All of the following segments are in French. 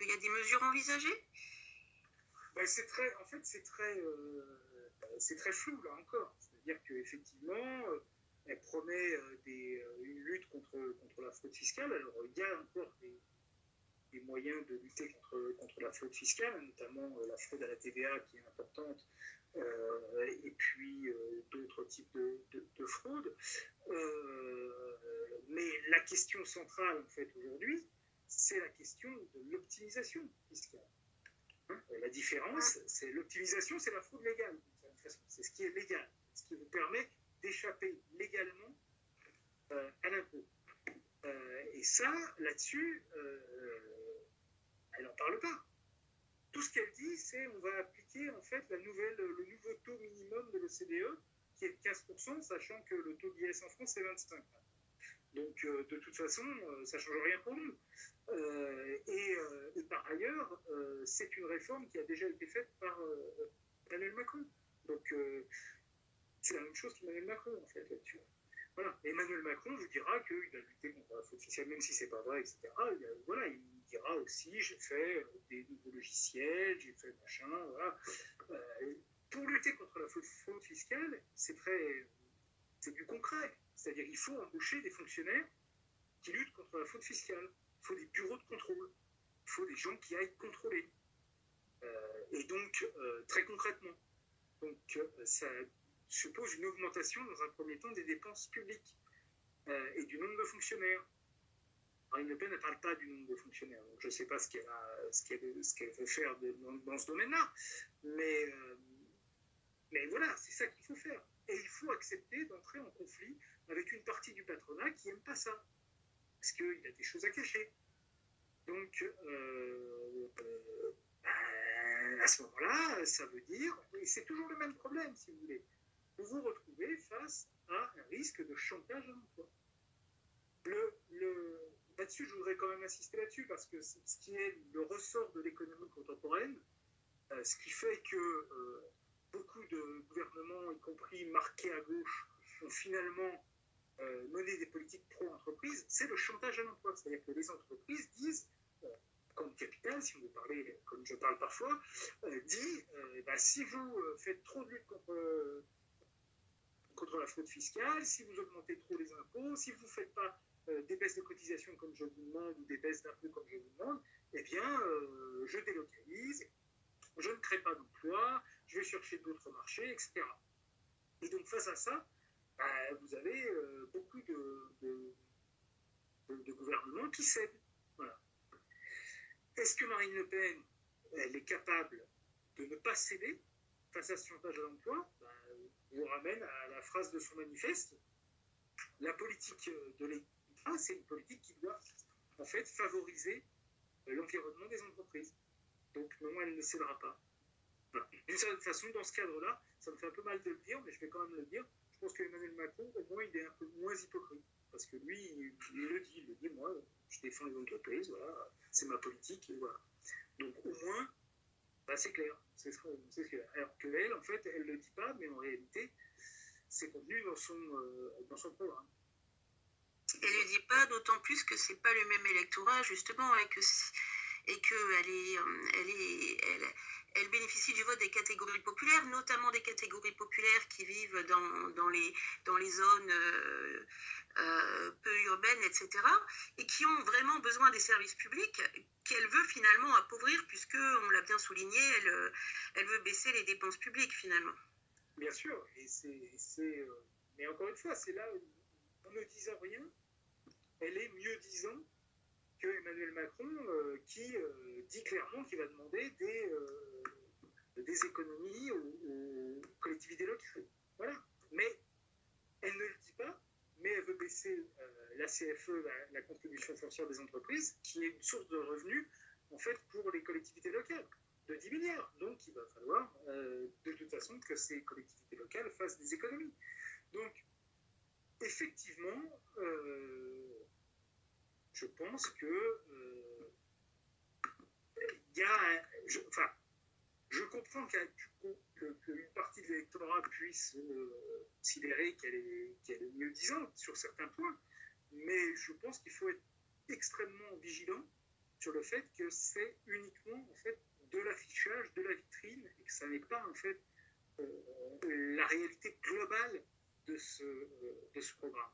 qu'il y a des mesures envisagées? C'est très flou là encore. C'est-à-dire qu'effectivement, elle promet une lutte contre la fraude fiscale. Alors il y a encore des moyens de lutter contre la fraude fiscale, notamment la fraude à la TVA qui est importante, et puis d'autres types de fraudes. Mais la question centrale en fait aujourd'hui, c'est la question de l'optimisation fiscale. La différence, c'est l'optimisation, c'est la fraude légale. C'est ce qui est légal, ce qui vous permet d'échapper légalement à l'impôt. Et ça, là-dessus, elle n'en parle pas. Tout ce qu'elle dit, c'est on va appliquer en fait le nouveau taux minimum de l'OCDE, qui est de 15%, sachant que le taux d'IS en France, c'est 25%. Donc, de toute façon, ça ne change rien pour nous. Et par ailleurs, c'est une réforme qui a déjà été faite par Emmanuel Macron. Donc, c'est la même chose qu'Emmanuel Macron, en fait, là-dessus. Voilà. Emmanuel Macron vous dira qu'il a lutté contre la fraude fiscale, même si ce n'est pas vrai, etc. Il dira aussi, j'ai fait des nouveaux logiciels, j'ai fait machin, voilà. Pour lutter contre la fraude fiscale, c'est du concret. C'est-à-dire qu'il faut embaucher des fonctionnaires qui luttent contre la fraude fiscale. Il faut des bureaux de contrôle. Il faut des gens qui aillent contrôler. Et donc, très concrètement, ça suppose une augmentation, dans un premier temps, des dépenses publiques et du nombre de fonctionnaires. Marine Le Pen ne parle pas du nombre de fonctionnaires. Donc je ne sais pas ce qu'elle veut faire dans ce domaine-là. Mais voilà, c'est ça qu'il faut faire. Et il faut accepter d'entrer en conflit avec une partie du patronat qui n'aime pas ça. Parce qu'il a des choses à cacher. Donc, à ce moment-là, ça veut dire, et c'est toujours le même problème, si vous voulez, vous vous retrouvez face à un risque de chantage à l'emploi. Là-dessus, je voudrais quand même insister là-dessus, parce que ce qui est le ressort de l'économie contemporaine, ce qui fait que beaucoup de gouvernements, y compris marqués à gauche, ont finalement mené des politiques pro-entreprises, c'est le chantage à l'emploi. C'est-à-dire que les entreprises disent, comme Capital, si vous parlez comme je parle parfois, dit si vous faites trop de lutte contre la fraude fiscale, si vous augmentez trop les impôts, si vous ne faites pas des baisses de cotisation comme je vous demande ou des baisses d'impôts comme je vous demande, eh bien, je délocalise, je ne crée pas d'emploi, je vais chercher d'autres marchés, etc. Et donc, face à ça, vous avez beaucoup de gouvernements qui cèdent. Voilà. Est-ce que Marine Le Pen, elle est capable de ne pas céder face à ce chantage à l'emploi? Je vous ramène à la phrase de son manifeste. La politique de l'État, c'est une politique qui doit en fait favoriser l'environnement des entreprises. Donc non, elle ne cédera pas. Voilà. D'une certaine façon, dans ce cadre-là, ça me fait un peu mal de le dire, mais je vais quand même le dire. Je pense que Emmanuel Macron, au moins, il est un peu moins hypocrite. Parce que lui, il le dit, moi, je défends les entreprises, voilà, c'est ma politique, et voilà. Donc au moins, c'est clair. C'est clair. Alors qu'elle, en fait, elle ne le dit pas, mais en réalité, c'est contenu dans son programme. Elle ne le dit pas, d'autant plus que ce n'est pas le même électorat, justement, et elle bénéficie du vote des catégories populaires, notamment des catégories populaires qui vivent dans les zones peu urbaines, etc., et qui ont vraiment besoin des services publics qu'elle veut finalement appauvrir, puisque, on l'a bien souligné, elle veut baisser les dépenses publiques, finalement. Bien sûr, mais encore une fois, c'est là où, en ne disant rien, elle est mieux disant que Emmanuel Macron, qui dit clairement qu'il va demander des économies aux collectivités locales. Voilà. Mais elle ne le dit pas, mais elle veut baisser la CFE, la contribution foncière des entreprises, qui est une source de revenus, en fait, pour les collectivités locales, de 10 milliards. Donc, il va falloir, de toute façon, que ces collectivités locales fassent des économies. Donc, effectivement, je pense que je comprends qu'une partie de l'électorat puisse considérer qu'elle est mieux disante sur certains points, mais je pense qu'il faut être extrêmement vigilant sur le fait que c'est uniquement en fait de l'affichage, de la vitrine, et que ça n'est pas en fait la réalité globale de ce programme.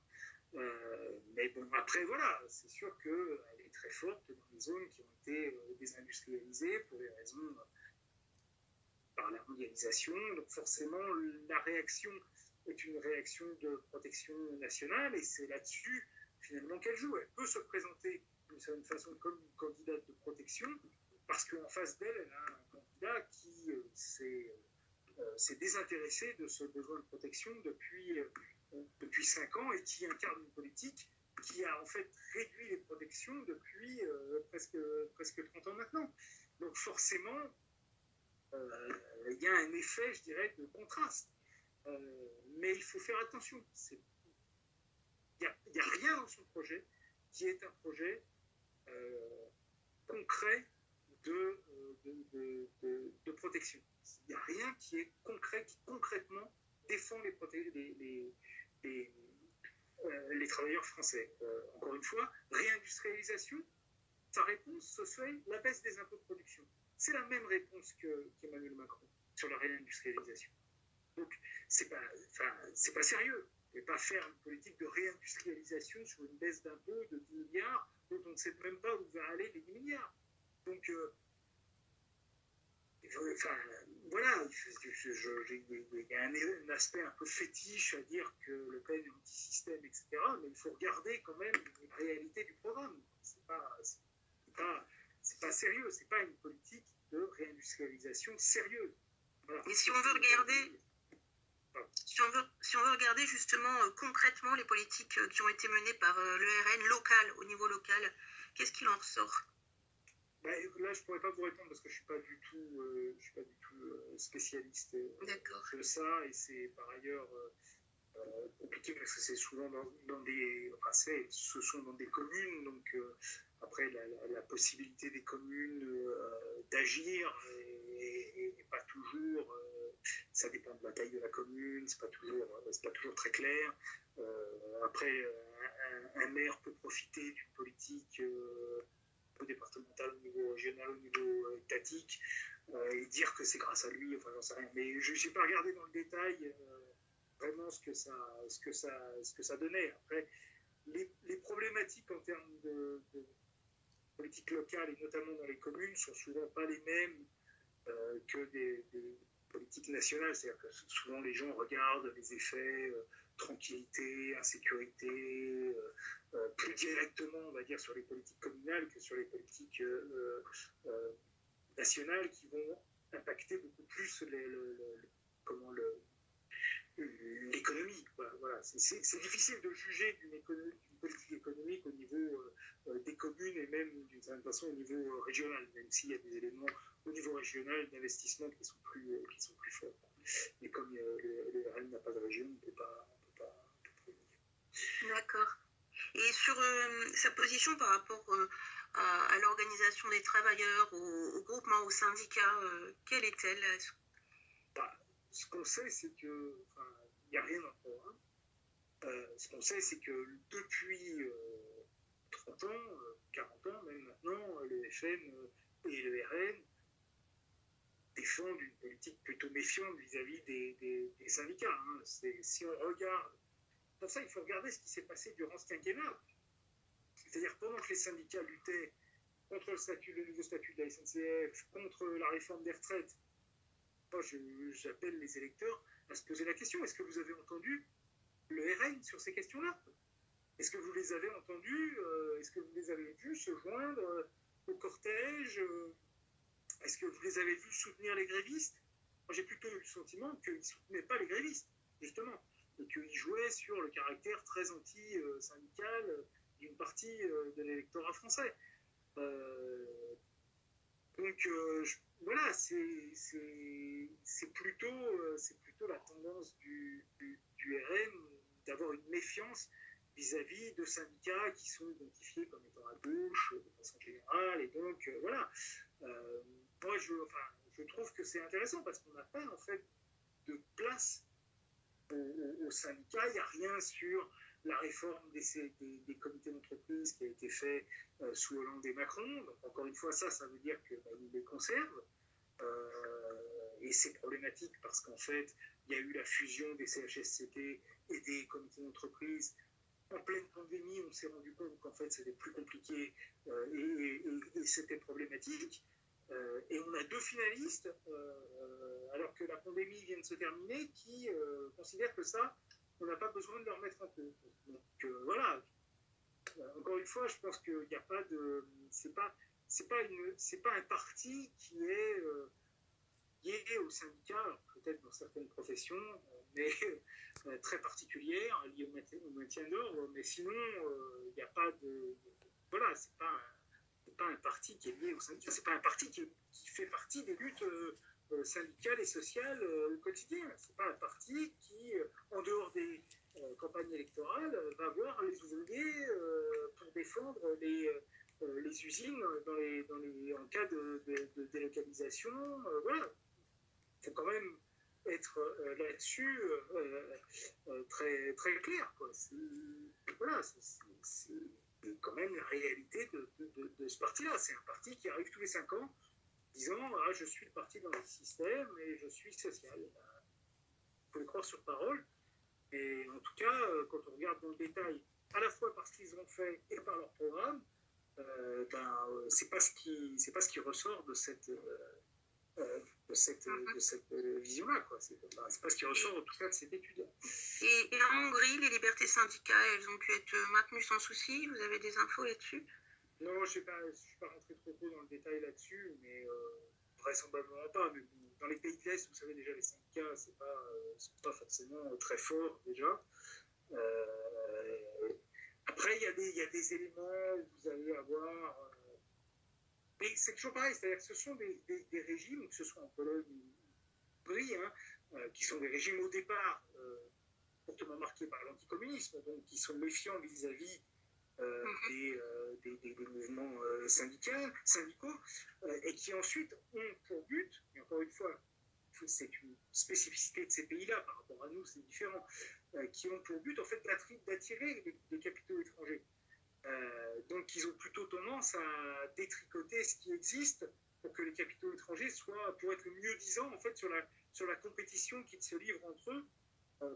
Mais bon, après, voilà, c'est sûr qu'elle est très forte dans les zones qui ont été désindustrialisées pour des raisons par la mondialisation. Donc forcément, la réaction est une réaction de protection nationale, et c'est là-dessus, finalement, qu'elle joue. Elle peut se présenter d'une certaine façon comme une candidate de protection, parce qu'en face d'elle, elle a un candidat qui s'est désintéressé de ce besoin de protection depuis 5 ans, et qui incarne une politique qui a en fait réduit les protections depuis presque 30 ans maintenant. Donc forcément, il y a un effet, je dirais, de contraste. Mais il faut faire attention. Il n'y a rien dans son projet qui est un projet concret de protection. Il n'y a rien qui est concret, qui concrètement défend les travailleurs français. Encore une fois, réindustrialisation, sa réponse, ce serait la baisse des impôts de production. C'est la même réponse qu'Emmanuel Macron sur la réindustrialisation. Donc, c'est pas sérieux. Vous ne pouvez pas faire une politique de réindustrialisation sur une baisse d'impôts de 10 milliards dont on ne sait même pas où va aller les 10 milliards. Donc, voilà, il y a un aspect un peu fétiche à dire que Le Pen est anti-système, etc. Mais il faut regarder quand même la réalité du programme. C'est pas sérieux, c'est pas une politique de réindustrialisation sérieuse. Voilà. Et si on veut regarder justement concrètement les politiques qui ont été menées par le RN local, au niveau local, qu'est-ce qu'il en ressort? Là, je ne pourrais pas vous répondre parce que je ne suis pas du tout spécialiste de ça, et c'est par ailleurs compliqué parce que c'est souvent ce sont dans des communes, donc après la possibilité des communes d'agir n'est pas toujours, ça dépend de la taille de la commune, c'est pas toujours très clair. Après, un maire peut profiter d'une politique départemental, au niveau régional, au niveau étatique, et dire que c'est grâce à lui, enfin j'en sais rien. Mais je n'ai pas regardé dans le détail vraiment ce que ça donnait. Après, les problématiques en termes de politique locale, et notamment dans les communes, sont souvent pas les mêmes que des politiques nationales. C'est-à-dire que souvent les gens regardent les effets tranquillité, insécurité, plus directement, on va dire, sur les politiques communales que sur les politiques nationales, qui vont impacter beaucoup plus l'économie. Voilà. C'est difficile de juger d'une politique économique au niveau des communes, et même d'une certaine façon au niveau régional, même s'il y a des éléments au niveau régional d'investissement qui sont plus forts. Mais comme le RN n'a pas de région, on ne peut pas D'accord. Et sur sa position par rapport à l'organisation des travailleurs, au groupement, au syndicat, quelle est-elle? Ce qu'on sait, c'est que il n'y a rien dans le programme. Ce qu'on sait, c'est que depuis 30 ans, 40 ans même maintenant, le FN et le RN défendent une politique plutôt méfiante vis-à-vis des syndicats. Hein. Si on regarde, pour ça il faut regarder ce qui s'est passé durant ce quinquennat. C'est-à-dire pendant que les syndicats luttaient contre le nouveau statut de la SNCF, contre la réforme des retraites, moi j'appelle les électeurs à se poser la question, est-ce que vous avez entendu le RN sur ces questions-là? Est-ce que vous les avez entendus, est-ce que vous les avez vus se joindre au cortège, est-ce que vous les avez vus soutenir les grévistes? Moi j'ai plutôt eu le sentiment qu'ils ne soutenaient pas les grévistes, justement, et qu'ils jouaient sur le caractère très anti-syndical d'une partie de l'électorat français. Donc voilà, c'est plutôt la tendance du RN d'avoir une méfiance vis-à-vis de syndicats qui sont identifiés comme étant à gauche de façon générale, et donc voilà. Moi je trouve que c'est intéressant parce qu'on n'a pas en fait de place aux syndicats. Il n'y a rien sur la réforme des comités d'entreprise qui a été faite sous Hollande et Macron. Donc, encore une fois, ça veut dire qu'ils les conservent. Et c'est problématique parce qu'en fait, il y a eu la fusion des CHSCT et des comités d'entreprise. En pleine pandémie, on s'est rendu compte qu'en fait, c'était plus compliqué et c'était problématique. Et on a 2 finalistes, alors que la pandémie vient de se terminer, qui considèrent que ça, on n'a pas besoin de leur mettre en cause. Donc voilà. Encore une fois, je pense qu'il n'y a pas de... C'est pas un parti qui est lié au syndicat, peut-être dans certaines professions, mais très particulière, liée au maintien d'ordre. Mais sinon, il n'y a pas de... Voilà, c'est pas un parti qui est lié au syndicat. C'est pas un parti qui fait partie des luttes syndicales et sociales au quotidien. C'est pas un parti qui, en dehors des campagnes électorales, va voir les ouvriers pour défendre les usines en cas de délocalisation. Voilà. Il faut quand même être là-dessus très, très clair, quoi. Voilà, c'est quand même la réalité de ce parti-là. C'est un parti qui arrive tous les 5 ans disant ah, je suis le parti dans le système et je suis social. Il faut le croire sur parole. Et en tout cas, quand on regarde dans le détail, à la fois par ce qu'ils ont fait et par leur programme, c'est pas ce qui ressort de cette vision-là, quoi. C'est pas ce qui ressort en tout cas de cette étude-là. Et en Hongrie, les libertés syndicales, elles ont pu être maintenues sans souci. Vous avez des infos là-dessus? Non, je ne suis pas rentré trop dans le détail là-dessus, mais vraisemblablement pas. Mais bon, dans les pays de l'Est, vous savez déjà, les syndicats, c'est pas forcément très fort déjà. Après, il y a des éléments où vous allez avoir... mais c'est toujours pareil, c'est-à-dire que ce sont des régimes, que ce soit en Pologne ou en Hongrie, qui sont des régimes au départ fortement marqués par l'anticommunisme, donc qui sont méfiants vis-à-vis des mouvements syndicaux, et qui ensuite ont pour but, et encore une fois, c'est une spécificité de ces pays-là, par rapport à nous, c'est différent, qui ont pour but en fait d'attirer des capitaux étrangers. Donc ils ont plutôt tendance à détricoter ce qui existe pour que les capitaux étrangers soient, pour être mieux-disants en fait sur la compétition qu'ils se livrent entre eux,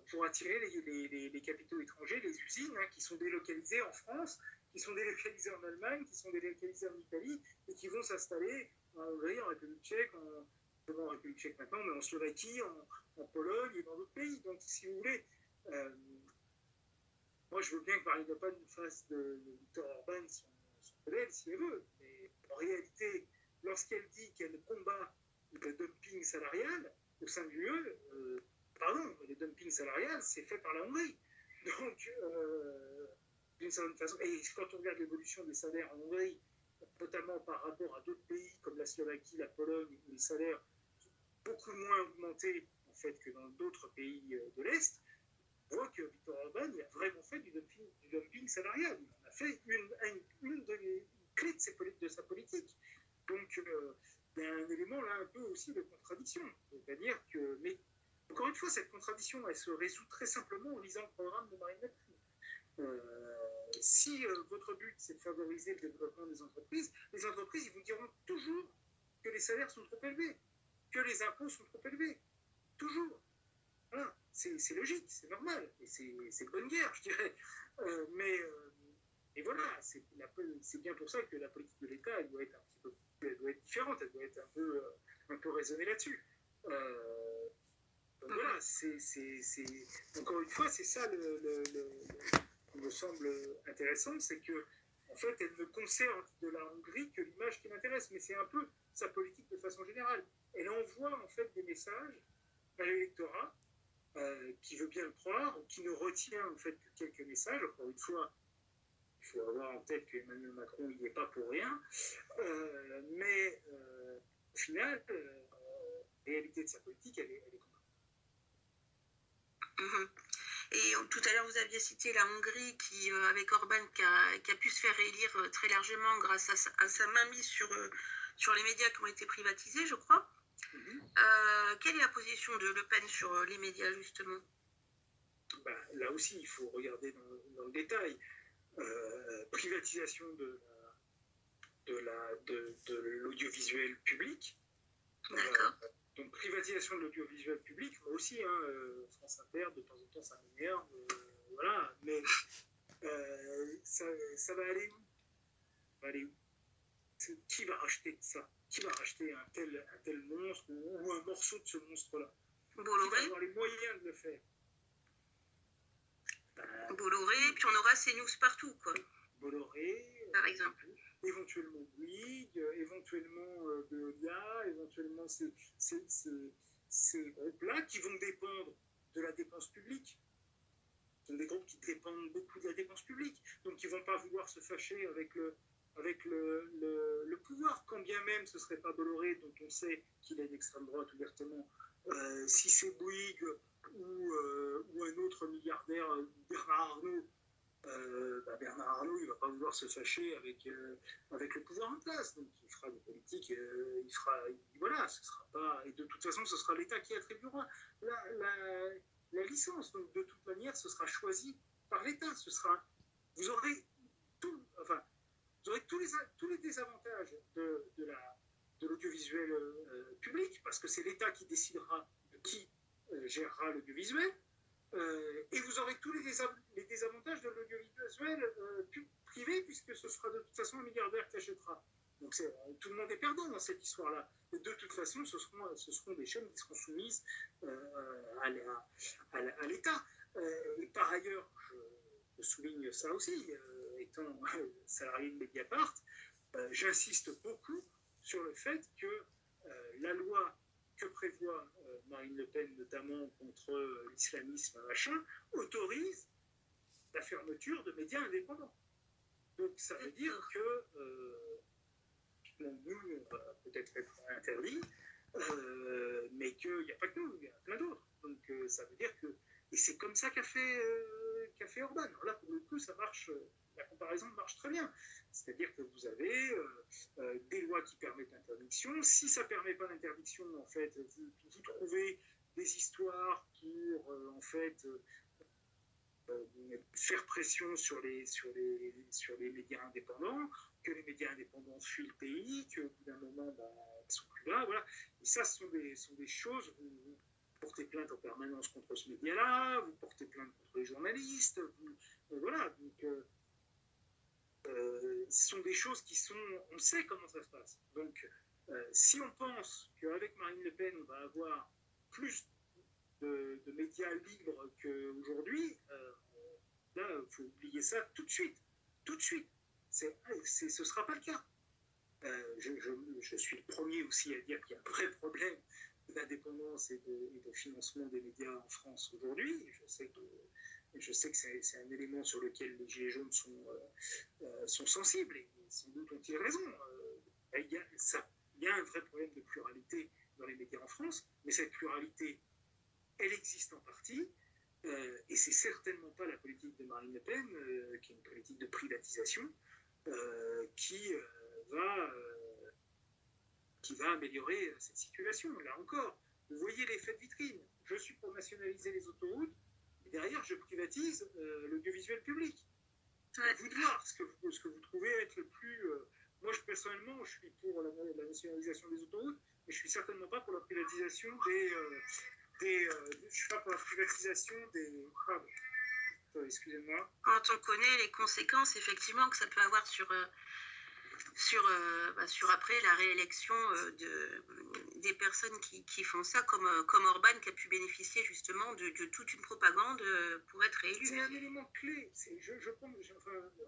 pour attirer les capitaux étrangers, les usines qui sont délocalisées en France, qui sont délocalisées en Allemagne, qui sont délocalisées en Italie, et qui vont s'installer en Hongrie, en République tchèque, en République tchèque maintenant, mais en Slovaquie, en Pologne et dans d'autres pays. Donc, si vous voulez, moi, je veux bien que Marine Le Pen fasse de Viktor Orban son modèle, si elle veut, mais en réalité, lorsqu'elle dit qu'elle combat le dumping salarial au sein de l'UE, pardon, le dumping salarial, c'est fait par la Hongrie. Donc, d'une certaine façon, et quand on regarde l'évolution des salaires en Hongrie, notamment par rapport à d'autres pays comme la Slovaquie, la Pologne, où les salaires sont beaucoup moins augmentés en fait que dans d'autres pays de l'Est, on voit que Viktor Orban il a vraiment fait du dumping salarial. Il en a fait une des clés de sa politique. Donc, il y a un élément là un peu aussi de contradiction. C'est-à-dire que, mais encore une fois, cette contradiction, elle se résout très simplement en lisant le programme de Marine Le Pen. Si votre but, c'est de favoriser le développement des entreprises, les entreprises, ils vous diront toujours que les salaires sont trop élevés, que les impôts sont trop élevés. Toujours. Voilà. C'est logique, c'est normal, et c'est bonne guerre, je dirais. Et voilà, c'est bien pour ça que la politique de l'État, elle doit être un petit peu, elle doit être différente, elle doit être un peu raisonnée là-dessus. Donc voilà, encore une fois, c'est ça qui me semble intéressant, c'est que en fait, elle ne conserve de la Hongrie que l'image qui m'intéresse, mais c'est un peu sa politique de façon générale. Elle envoie en fait des messages à l'électorat qui veut bien le croire, ou qui ne retient en fait que quelques messages. Encore une fois, il faut avoir en tête qu'Emmanuel Macron n'y est pas pour rien, mais au final, la réalité de sa politique, elle est Et tout à l'heure, vous aviez cité la Hongrie qui, avec Orban, qui a pu se faire élire très largement grâce à sa mainmise sur les médias qui ont été privatisés, je crois. Quelle est la position de Le Pen sur les médias, justement? là aussi, il faut regarder dans le détail. Privatisation de l'audiovisuel public. D'accord. Donc privatisation de l'audiovisuel public, moi aussi, France Inter, de temps en temps, ça m'énerve, voilà, mais ça va aller où? Ça va aller où? Qui va racheter ça? Qui va racheter un tel monstre ou un morceau de ce monstre-là? Bolloré. Qui va avoir les moyens de le faire? Bolloré, puis on aura CNews partout, quoi. Bolloré, par exemple. Éventuellement Bouygues, éventuellement Veolia, éventuellement ces groupes-là qui vont dépendre de la dépense publique. Ce sont des groupes qui dépendent beaucoup de la dépense publique. Donc ils ne vont pas vouloir se fâcher avec le pouvoir, quand bien même ce ne serait pas Bolloré, dont on sait qu'il est d'extrême droite ouvertement. Si c'est Bouygues ou un autre milliardaire, Bernard Arnault, Bernard Arnault, il ne va pas vouloir se fâcher avec le pouvoir en place. Donc il fera des politiques, voilà, ce sera pas, et de toute façon, ce sera l'État qui attribuera la licence. Donc de toute manière, ce sera choisi par l'État. Vous aurez tous les désavantages de l'audiovisuel public, parce que c'est l'État qui décidera de qui gérera l'audiovisuel. Et vous aurez tous les désavantages de l'audiovisuel privé, puisque ce sera de toute façon un milliardaire qui achètera. Donc tout le monde est perdant dans cette histoire-là. Et de toute façon, ce seront des chaînes qui seront soumises à l'État. Et par ailleurs, je souligne ça aussi, étant salarié de Mediapart, j'insiste beaucoup sur le fait que la loi que prévoit Marine Le Pen, notamment contre l'islamisme, autorise la fermeture de médias indépendants. Donc ça veut dire que nous, on va peut-être être interdits, mais qu'il n'y a pas que nous, il y en a plein d'autres. Donc ça veut dire que... Et c'est comme ça qu'a fait Orban. Alors là, pour le coup, ça marche... La comparaison marche très bien. C'est-à-dire que vous avez des lois qui permettent l'interdiction. Si ça ne permet pas l'interdiction, en fait, vous trouvez des histoires pour, en fait, faire pression sur les médias indépendants, que les médias indépendants fuient le pays, qu'au bout d'un moment, ils ne sont plus là. Voilà. Et ça, ce sont des choses... Vous portez plainte en permanence contre ce média-là, vous portez plainte contre les journalistes. Voilà. Donc... ce sont des choses qui sont... On sait comment ça se passe. Donc, si on pense qu'avec Marine Le Pen, on va avoir plus de médias libres qu'aujourd'hui, là, il faut oublier ça tout de suite. Tout de suite. Ce ne sera pas le cas. Je suis le premier aussi à dire qu'il y a un vrai problème d'indépendance et de financement des médias en France aujourd'hui. Je sais que c'est un élément sur lequel les Gilets jaunes sont sensibles, et sans doute ont-ils raison. Il y a un vrai problème de pluralité dans les médias en France, mais cette pluralité, elle existe en partie, et c'est certainement pas la politique de Marine Le Pen, qui est une politique de privatisation, qui va améliorer cette situation. Là encore, vous voyez l'effet de vitrine. Je suis pour nationaliser les autoroutes, derrière, je privatise l'audiovisuel public. Ouais. Vous de voir ce que vous trouvez être le plus... moi, personnellement, je suis pour la nationalisation des autoroutes, mais je suis certainement pas pour la privatisation je suis pas pour la privatisation des... Pardon. Excusez-moi. Quand on connaît les conséquences, effectivement, que ça peut avoir sur après la réélection des personnes qui font ça, comme Orban, qui a pu bénéficier justement de toute une propagande pour être réélu. C'est un élément clé.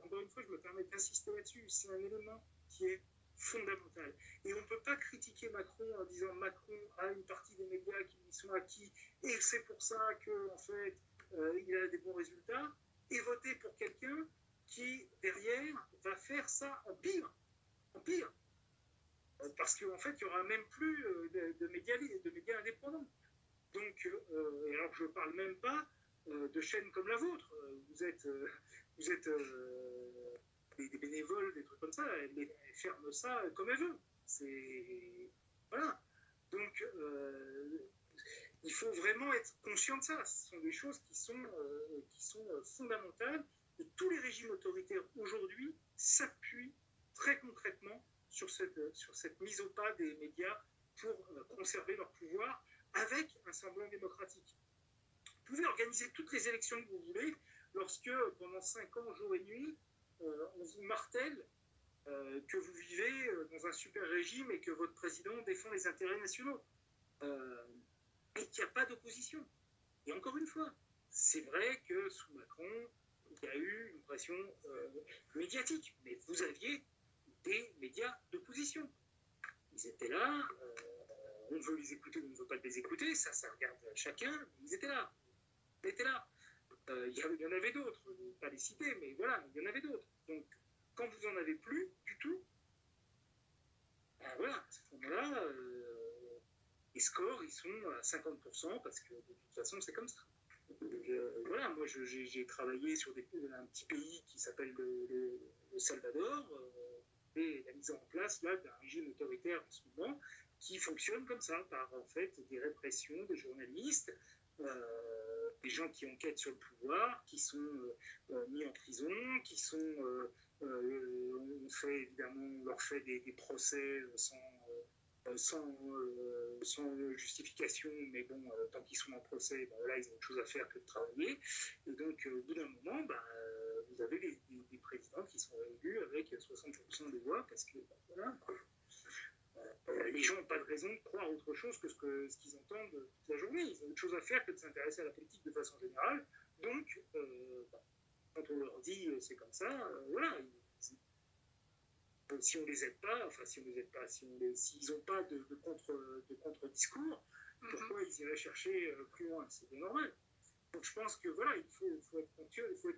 Encore une fois, je me permets d'insister là-dessus. C'est un élément qui est fondamental. Et on ne peut pas critiquer Macron en disant Macron a une partie des médias qui lui sont acquis, et c'est pour ça qu'en fait, il a des bons résultats, et voter pour quelqu'un qui, derrière, va faire ça en pire. Parce qu'en fait, il n'y aura même plus de médias indépendants. Donc, et alors je ne parle même pas de chaînes comme la vôtre. Vous êtes des bénévoles, des trucs comme ça. Elle ferme ça comme elle veut. Voilà. Donc, il faut vraiment être conscient de ça. Ce sont des choses qui sont fondamentales. Et tous les régimes autoritaires aujourd'hui s'appuient très concrètement sur cette mise au pas des médias pour conserver leur pouvoir avec un semblant démocratique. Vous pouvez organiser toutes les élections que vous voulez lorsque, pendant 5 ans, jour et nuit, on vous martèle que vous vivez dans un super régime et que votre président défend les intérêts nationaux. Et qu'il n'y a pas d'opposition. Et encore une fois, c'est vrai que sous Macron, il y a eu une pression médiatique, mais vous aviez des médias d'opposition. Ils étaient là, on veut les écouter ou on ne veut pas les écouter, ça regarde chacun, ils étaient là. Ils étaient là. Il y en avait d'autres, je ne vais pas les citer, mais voilà, il y en avait d'autres. Donc, quand vous n'en avez plus du tout, voilà, à ce moment-là, les scores, ils sont à 50% parce que de toute façon, c'est comme ça. Voilà, moi, j'ai travaillé sur un petit pays qui s'appelle le Salvador, et la mise en place là d'un régime autoritaire en ce moment qui fonctionne comme ça, par en fait des répressions des journalistes, des gens qui enquêtent sur le pouvoir, qui sont mis en prison, qui sont on leur fait des procès sans justification, mais bon, tant qu'ils sont en procès, là, ils ont autre chose à faire que de travailler. Et donc, au bout d'un moment, vous avez des présidents qui sont élus avec 60% des voix, parce que, voilà, les gens n'ont pas de raison de croire autre chose que ce qu'ils entendent toute la journée. Ils ont autre chose à faire que de s'intéresser à la politique de façon générale. Donc, quand on leur dit c'est comme ça, voilà. Si on les aide pas, s'ils n'ont pas de contre-discours, pourquoi ils iraient chercher plus loin? C'est bien normal. Donc je pense que voilà, il faut être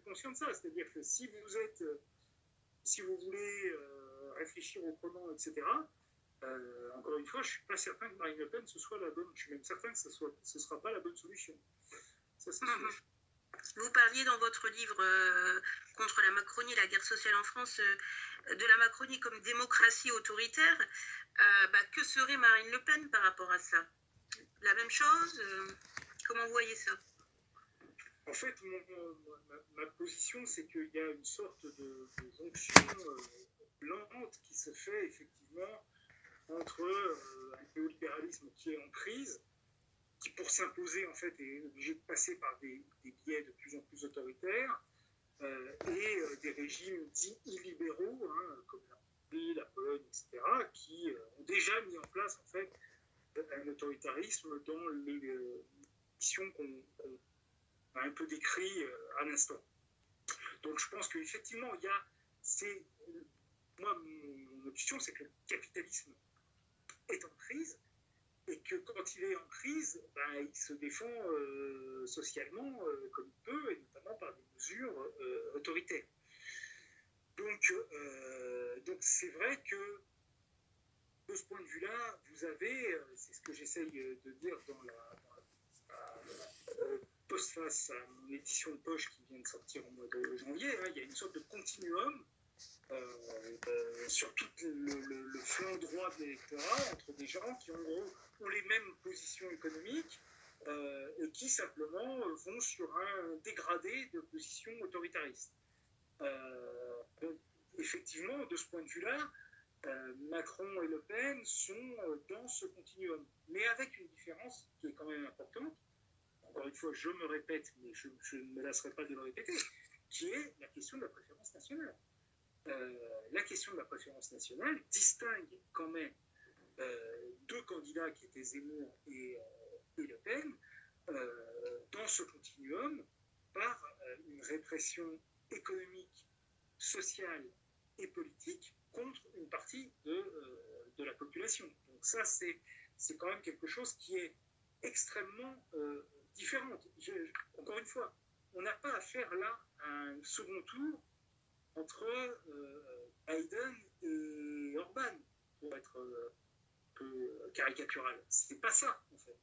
conscient de ça. C'est-à-dire que si vous voulez réfléchir autrement, etc., encore une fois, je ne suis pas certain que Marine Le Pen ce soit la bonne. Je suis même certain que ce ne sera pas la bonne solution. Ça, c'est sûr. Vous parliez dans votre livre contre la Macronie, la guerre sociale en France, de la Macronie comme démocratie autoritaire. Que serait Marine Le Pen par rapport à ça? La même chose? Comment vous voyez ça? En fait, ma position, c'est qu'il y a une sorte de jonction lente qui se fait effectivement entre un néolibéralisme qui est en crise, qui pour s'imposer en fait est obligé de passer par des biais de plus en plus autoritaires, et des régimes dits illibéraux, comme la Hongrie, la Pologne, etc., qui ont déjà mis en place en fait un autoritarisme dans les missions qu'on a un peu décrit à l'instant. Donc je pense qu'effectivement, moi, mon option, c'est que le capitalisme est en crise, et que quand il est en crise, il se défend socialement comme il peut, et notamment par des mesures autoritaires. Donc c'est vrai que de ce point de vue-là, vous avez, c'est ce que j'essaye de dire dans la postface à mon édition de poche qui vient de sortir au mois de janvier, il y a une sorte de continuum sur tout le flanc droit de l'électorat, entre des gens qui en gros ont les mêmes positions économiques et qui simplement vont sur un dégradé de position autoritariste. Donc, effectivement, de ce point de vue-là, Macron et Le Pen sont dans ce continuum, mais avec une différence qui est quand même importante. Encore une fois, je me répète, mais je ne me lasserai pas de le répéter, qui est la question de la préférence nationale. La question de la préférence nationale distingue quand même deux candidats qui étaient Zemmour et Le Pen dans ce continuum par une répression économique, sociale et politique contre une partie de la population. Donc ça, c'est quand même quelque chose qui est extrêmement différent. Encore une fois, on n'a pas à faire là un second tour entre Biden et Orban, pour être un peu caricatural. C'est pas ça, en fait.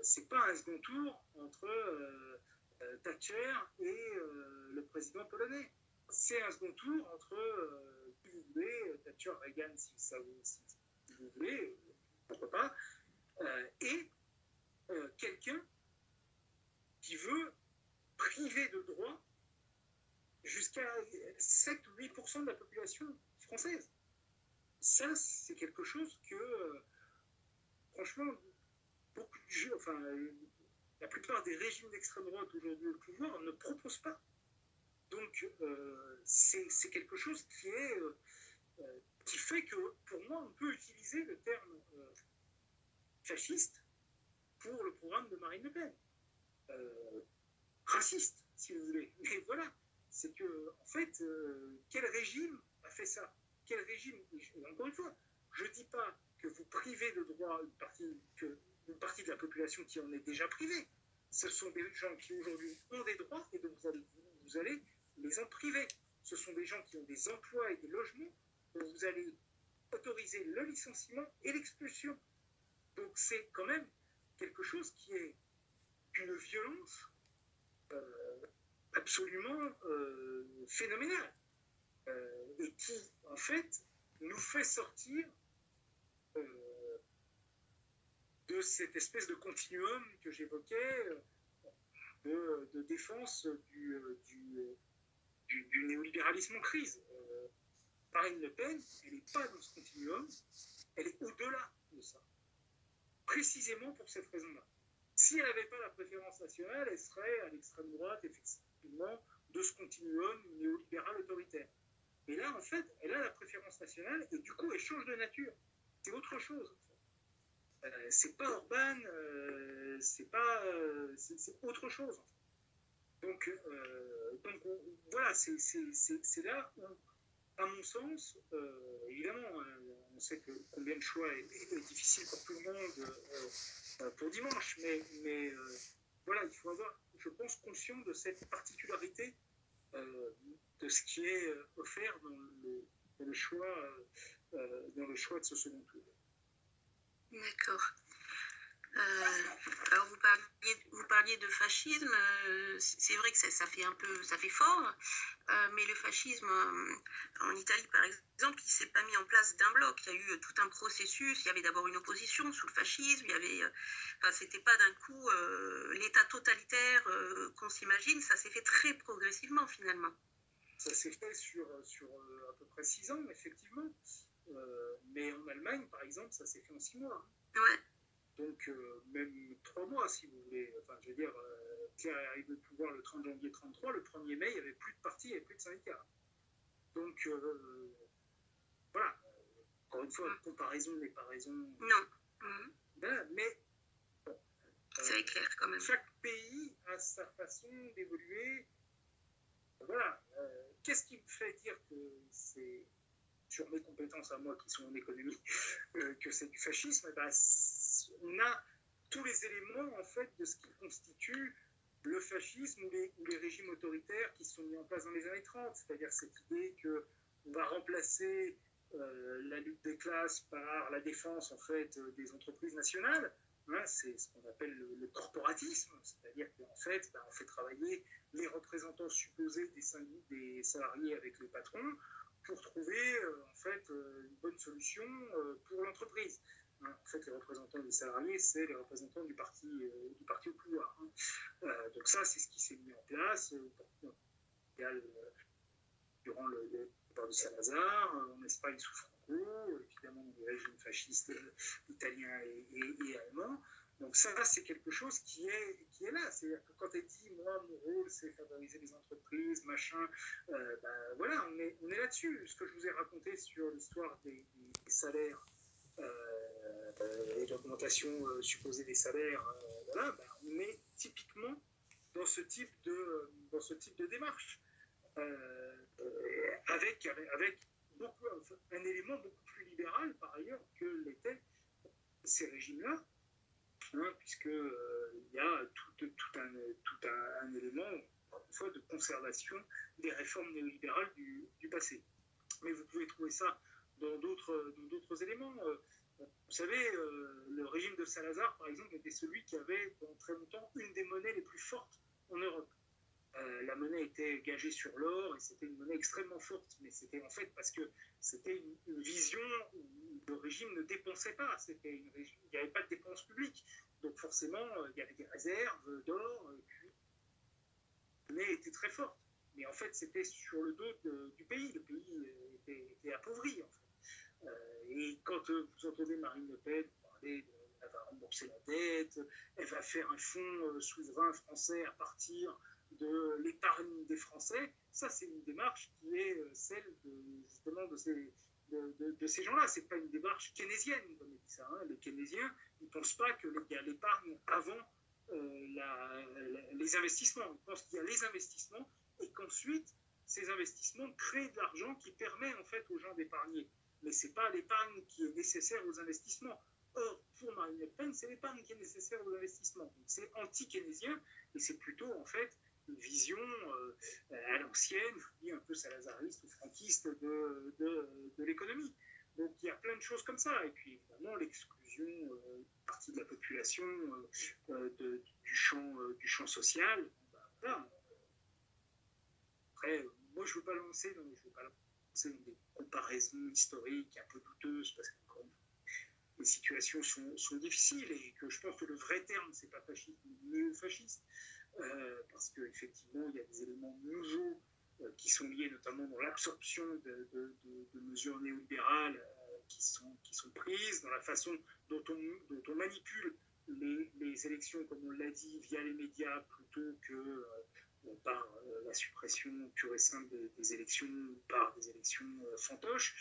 C'est pas un second tour entre Thatcher et le président polonais. C'est un second tour entre, si vous voulez, Thatcher, Reagan, si vous voulez, pourquoi pas, et population française. Ça, c'est quelque chose que, franchement, beaucoup de jeux, enfin, la plupart des régimes d'extrême droite aujourd'hui au pouvoir ne proposent pas. Donc, c'est quelque chose qui fait que, pour moi, on peut utiliser le terme fasciste pour le programme de Marine Le Pen. Raciste, si vous voulez. Mais voilà, c'est que, en fait, quel régime a fait ça? Quel régime? Et encore une fois, je ne dis pas que vous privez de droit une partie de la population qui en est déjà privée. Ce sont des gens qui aujourd'hui ont des droits et donc vous allez les en priver. Ce sont des gens qui ont des emplois et des logements dont vous allez autoriser le licenciement et l'expulsion. Donc c'est quand même quelque chose qui est une violence absolument phénoménale et qui, en fait, nous fait sortir de cette espèce de continuum que j'évoquais de défense du néolibéralisme en crise. Marine Le Pen, elle n'est pas dans ce continuum, elle est au-delà de ça. Précisément pour cette raison-là. Si elle n'avait pas la préférence nationale, elle serait à l'extrême droite, effectivement, de ce continuum néolibéral autoritaire. Mais là, en fait, elle a la préférence nationale et du coup, elle change de nature. C'est autre chose. C'est pas Orban, c'est autre chose. Donc voilà, c'est là où, à mon sens, évidemment, on sait que combien de choix est difficile pour tout le monde pour dimanche, mais voilà, il faut avoir, je pense, conscient de cette particularité de ce qui est offert dans le choix de ce second tour. D'accord. Alors vous parliez de fascisme, c'est vrai que ça fait fort, mais le fascisme en Italie par exemple, il s'est pas mis en place d'un bloc. Il y a eu tout un processus. Il y avait d'abord une opposition sous le fascisme. C'était pas d'un coup l'État totalitaire qu'on s'imagine. Ça s'est fait très progressivement finalement. Ça s'est fait sur à peu près 6 ans, effectivement. Mais en Allemagne, par exemple, ça s'est fait en 6 mois. Ouais. Donc, même 3 mois, si vous voulez. Enfin, je veux dire, Pierre est arrivé au pouvoir le 30 janvier 1933. Le 1er mai, il n'y avait plus de partis, il n'y avait plus de syndicats. Donc, voilà. Encore une fois, comparaison n'est pas raison. Non. Ben, mais bon, c'est clair quand même. Chaque pays a sa façon d'évoluer. Voilà. Qu'est-ce qui me fait dire que c'est sur mes compétences à moi qui sont en économie que c'est du fascisme? Ben, on a tous les éléments en fait de ce qui constitue le fascisme ou les régimes autoritaires qui sont mis en place dans les années 30, c'est-à-dire cette idée qu'on va remplacer la lutte des classes par la défense en fait des entreprises nationales. Hein, c'est ce qu'on appelle le corporatisme, c'est-à-dire qu'en fait, on fait travailler les représentants supposés des salariés avec les patrons pour trouver en fait une bonne solution pour l'entreprise. En fait, les représentants des salariés, c'est les représentants du parti au pouvoir. Donc ça, c'est ce qui s'est mis en place durant le départ de Salazar, en Espagne sous Franco, évidemment les régimes fascistes italiens et allemands. Donc ça, c'est quelque chose qui est là. C'est-à-dire que quand elle dit, moi, mon rôle, c'est favoriser les entreprises, machin, voilà, on est là-dessus. Ce que je vous ai raconté sur l'histoire des salaires et l'augmentation supposée des salaires, voilà, on est typiquement dans ce type de démarche, avec un élément beaucoup plus libéral par ailleurs que l'étaient ces régimes-là, puisqu'il y a tout un élément, encore une fois, de conservation des réformes néolibérales du passé. Mais vous pouvez trouver ça dans d'autres éléments. Vous savez, le régime de Salazar, par exemple, était celui qui avait, pendant très longtemps, une des monnaies les plus fortes en Europe. La monnaie était gagée sur l'or et c'était une monnaie extrêmement forte. Mais c'était en fait parce que c'était une vision où le régime ne dépensait pas. Il n'y avait pas de dépenses publiques. Donc forcément, il y avait des réserves d'or, puis la monnaie était très forte. mais en fait, c'était sur le dos du pays. Le pays était appauvri, en fait. Et quand vous entendez Marine Le Pen parler elle va rembourser la dette, elle va faire un fonds souverain français à partir de l'épargne des Français, ça c'est une démarche qui est celle justement de ces gens-là. C'est pas une démarche keynésienne, comme il dit ça. Hein. Les keynésiens, ils ne pensent pas qu'il y a l'épargne avant les investissements. Ils pensent qu'il y a les investissements et qu'ensuite, ces investissements créent de l'argent qui permet en fait aux gens d'épargner. Mais ce n'est pas l'épargne qui est nécessaire aux investissements. Or, pour Marine Le Pen, c'est l'épargne qui est nécessaire aux investissements. Donc, c'est anti-keynésien et c'est plutôt en fait une vision à l'ancienne, un peu salazariste ou franquiste de l'économie. Donc il y a plein de choses comme ça. Et puis évidemment l'exclusion d'une partie de la population du champ social. Voilà. Après, moi je ne veux pas lancer dans des comparaisons historiques un peu douteuses parce que les situations sont difficiles et que je pense que le vrai terme c'est pas fasciste mais néo-fasciste. Parce qu'effectivement, il y a des éléments nouveaux qui sont liés notamment dans l'absorption de mesures néolibérales qui sont prises, dans la façon dont on manipule les élections, comme on l'a dit, via les médias, plutôt que par la suppression pure et simple des élections ou par des élections fantoches.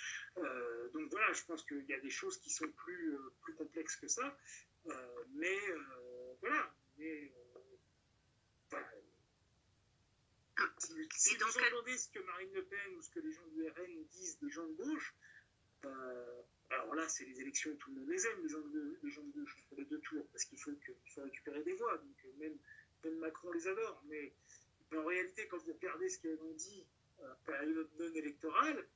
Donc voilà, je pense qu'il y a des choses qui sont plus complexes que ça. Mais voilà. Si vous entendez ce que Marine Le Pen ou ce que les gens du RN disent des gens de gauche, alors là, c'est les élections, tout le monde les aime, les gens de gauche, entre les deux tours, parce qu'il faut récupérer des voix. Donc même Macron les adore. Mais en réalité, quand vous regardez ce qu'elle en dit période non électorale,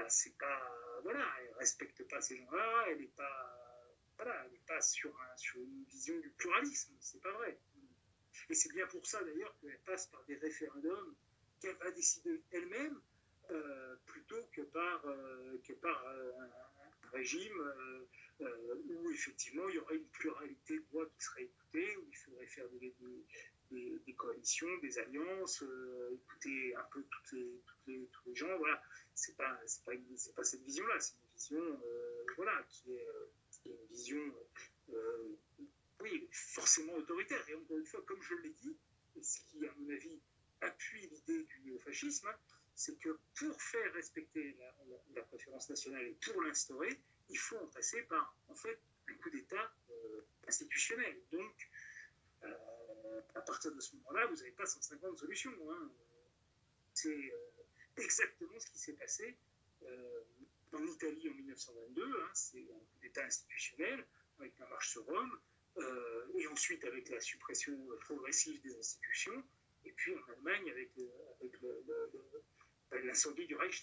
c'est pas. Voilà, elle ne respecte pas ces gens-là, elle n'est pas sur une vision du pluralisme, c'est pas vrai. Et c'est bien pour ça d'ailleurs qu'elle passe par des référendums qu'elle va décider elle-même plutôt que par un régime où effectivement il y aurait une pluralité de voix qui serait écoutée, où il faudrait faire des coalitions, des alliances, écouter un peu tous les gens. Voilà, c'est pas cette vision-là, c'est une vision qui est une vision oui, forcément autoritaire. Et encore une fois, comme je l'ai dit, et ce qui, à mon avis, appuie l'idée du néofascisme, c'est que pour faire respecter la préférence nationale et pour l'instaurer, il faut en passer par, en fait, un coup d'État institutionnel. Donc, à partir de ce moment-là, vous n'avez pas 150 solutions. Hein. C'est exactement ce qui s'est passé en Italie en 1922. Hein. C'est un coup d'État institutionnel avec la marche sur Rome. Et ensuite avec la suppression progressive des institutions, et puis en Allemagne avec l'incendie du Reichstag.